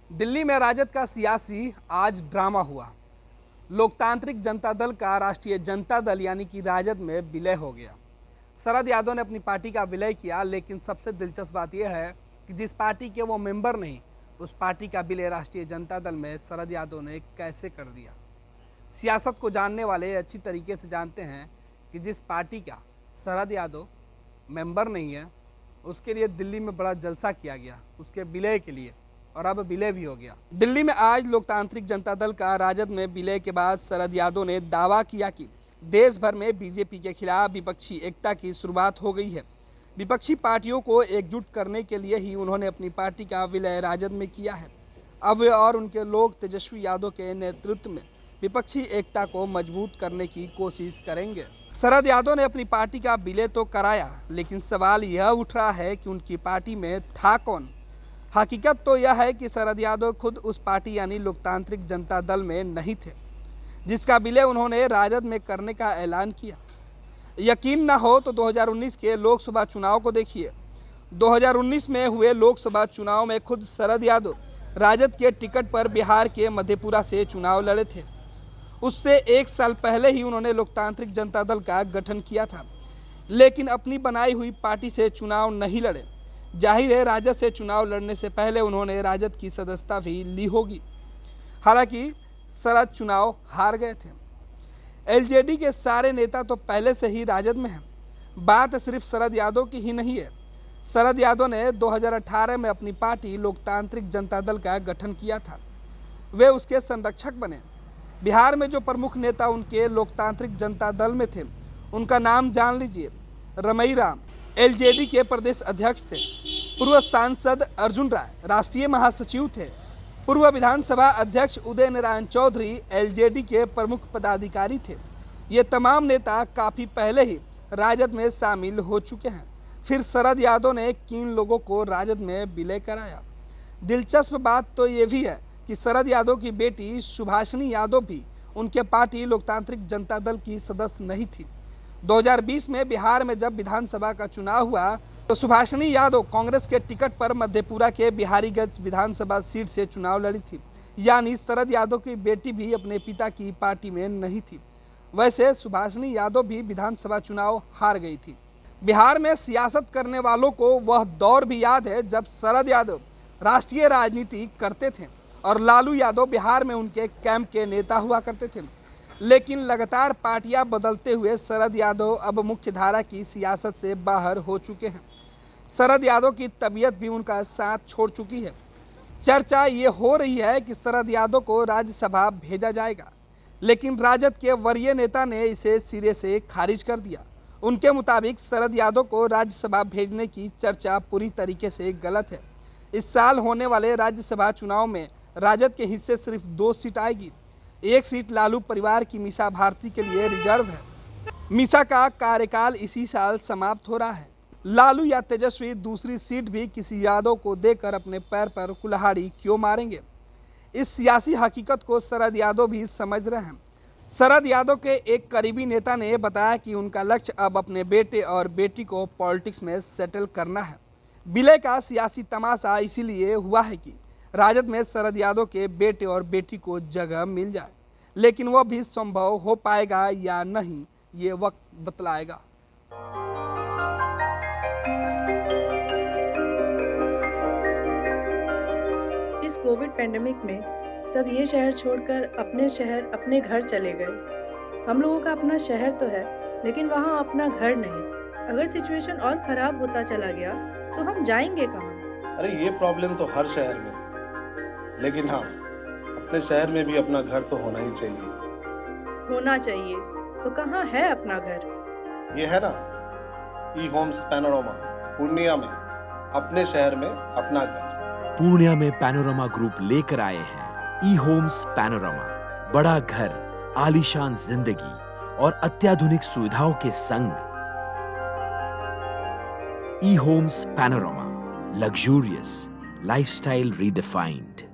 दिल्ली में राजद का सियासी आज ड्रामा हुआ। लोकतांत्रिक जनता दल का राष्ट्रीय जनता दल यानी कि राजद में विलय हो गया। शरद यादव ने अपनी पार्टी का विलय किया, लेकिन सबसे दिलचस्प बात यह है कि जिस पार्टी के वो मेंबर नहीं, उस पार्टी का विलय राष्ट्रीय जनता दल में शरद यादव ने कैसे कर दिया। सियासत को जानने वाले अच्छी तरीके से जानते हैं कि जिस पार्टी का शरद यादव मेंबर नहीं है, उसके लिए दिल्ली में बड़ा जलसा किया गया, उसके विलय के लिए, और अब विलय भी हो गया। दिल्ली में आज लोकतांत्रिक जनता दल का राजद में विलय के बाद शरद यादव ने दावा किया कि देश भर में बीजेपी के खिलाफ विपक्षी एकता की शुरुआत हो गई है। विपक्षी पार्टियों को एकजुट करने के लिए ही उन्होंने अपनी पार्टी का विलय राजद में किया है। अब वे और उनके लोग तेजस्वी यादव के नेतृत्व में विपक्षी एकता को मजबूत करने की कोशिश करेंगे। शरद यादव ने अपनी पार्टी का विलय तो कराया, लेकिन सवाल यह उठ रहा है कि उनकी पार्टी में था कौन। हकीकत तो यह है कि शरद यादव खुद उस पार्टी यानी लोकतांत्रिक जनता दल में नहीं थे, जिसका विलय उन्होंने राजद में करने का ऐलान किया। यकीन न हो तो 2019 के लोकसभा चुनाव को देखिए। 2019 में हुए लोकसभा चुनाव में खुद शरद यादव राजद के टिकट पर बिहार के मधेपुरा से चुनाव लड़े थे। उससे एक साल पहले ही उन्होंने लोकतांत्रिक जनता दल का गठन किया था, लेकिन अपनी बनाई हुई पार्टी से चुनाव नहीं लड़े। जाहिर है राजद से चुनाव लड़ने से पहले उन्होंने राजद की सदस्यता भी ली होगी। हालांकि शरद चुनाव हार गए थे। एलजेडी के सारे नेता तो पहले से ही राजद में हैं। बात सिर्फ शरद यादव की ही नहीं है। शरद यादव ने 2018 में अपनी पार्टी लोकतांत्रिक जनता दल का गठन किया था। वे उसके संरक्षक बने। बिहार में जो प्रमुख नेता उनके लोकतांत्रिक जनता दल में थे, उनका नाम जान लीजिए। रमई राम एलजेडी के प्रदेश अध्यक्ष थे। पूर्व सांसद अर्जुन राय राष्ट्रीय महासचिव थे। पूर्व विधानसभा अध्यक्ष उदय नारायण चौधरी एलजेडी के प्रमुख पदाधिकारी थे। ये तमाम नेता काफ़ी पहले ही राजद में शामिल हो चुके हैं। फिर शरद यादव ने किन लोगों को राजद में विलय कराया। दिलचस्प बात तो ये भी है कि शरद यादव की बेटी सुभाषिनी यादव भी उनके पार्टी लोकतांत्रिक जनता दल की सदस्य नहीं थी। 2020 में बिहार में जब विधानसभा का चुनाव हुआ तो सुभाषिनी यादव कांग्रेस के टिकट पर मधेपुरा के बिहारीगंज विधानसभा सीट से चुनाव लड़ी थी। यानी शरद यादव की बेटी भी अपने पिता की पार्टी में नहीं थी। वैसे सुभाषिनी यादव भी विधानसभा चुनाव हार गई थी। बिहार में सियासत करने वालों को वह दौर भी याद है जब शरद यादव राष्ट्रीय राजनीति करते थे और लालू यादव बिहार में उनके कैंप के नेता हुआ करते थे। लेकिन लगातार पार्टियां बदलते हुए शरद यादव अब मुख्यधारा की सियासत से बाहर हो चुके हैं। शरद यादव की तबीयत भी उनका साथ छोड़ चुकी है। चर्चा ये हो रही है कि शरद यादव को राज्यसभा भेजा जाएगा, लेकिन राजद के वरीय नेता ने इसे सिरे से खारिज कर दिया। उनके मुताबिक शरद यादव को राज्यसभा भेजने की चर्चा पूरी तरीके से गलत है। इस साल होने वाले राज्यसभा चुनाव में राजद के हिस्से सिर्फ 2 सीट आएगी। एक सीट लालू परिवार की मीसा भारती के लिए रिजर्व है। मीसा का कार्यकाल इसी साल समाप्त हो रहा है। लालू या तेजस्वी दूसरी सीट भी किसी यादव को देकर अपने पैर पर कुल्हाड़ी क्यों मारेंगे। इस सियासी हकीकत को शरद यादव भी समझ रहे हैं। शरद यादव के एक करीबी नेता ने बताया कि उनका लक्ष्य अब अपने बेटे और बेटी को पॉलिटिक्स में सेटल करना है। विलय का सियासी तमाशा इसीलिए हुआ है कि राजद में शरद यादव के बेटे और बेटी को जगह मिल जाए, लेकिन वह भी संभव हो पाएगा या नहीं, ये वक्त बतलाएगा। इस कोविड पेंडेमिक में सब ये शहर छोड़कर अपने शहर अपने घर चले गए। हम लोगों का अपना शहर तो है, लेकिन वहाँ अपना घर नहीं। अगर सिचुएशन और खराब होता चला गया तो हम जाएंगे कहाँ? अरे ये प्रॉब्लम तो हर शहर में, लेकिन हाँ, अपने शहर में भी अपना घर तो होना ही चाहिए। होना चाहिए तो कहाँ है अपना घर? ये है ना, ई होम्स पैनोरमा, पूर्णिया में, अपने शहर में अपना घर। पूर्णिया में पैनोरमा ग्रुप लेकर आए हैं ई होम्स पैनोरमा। बड़ा घर, आलीशान जिंदगी और अत्याधुनिक सुविधाओं के संग। E Homes Panorama, luxurious lifestyle redefined.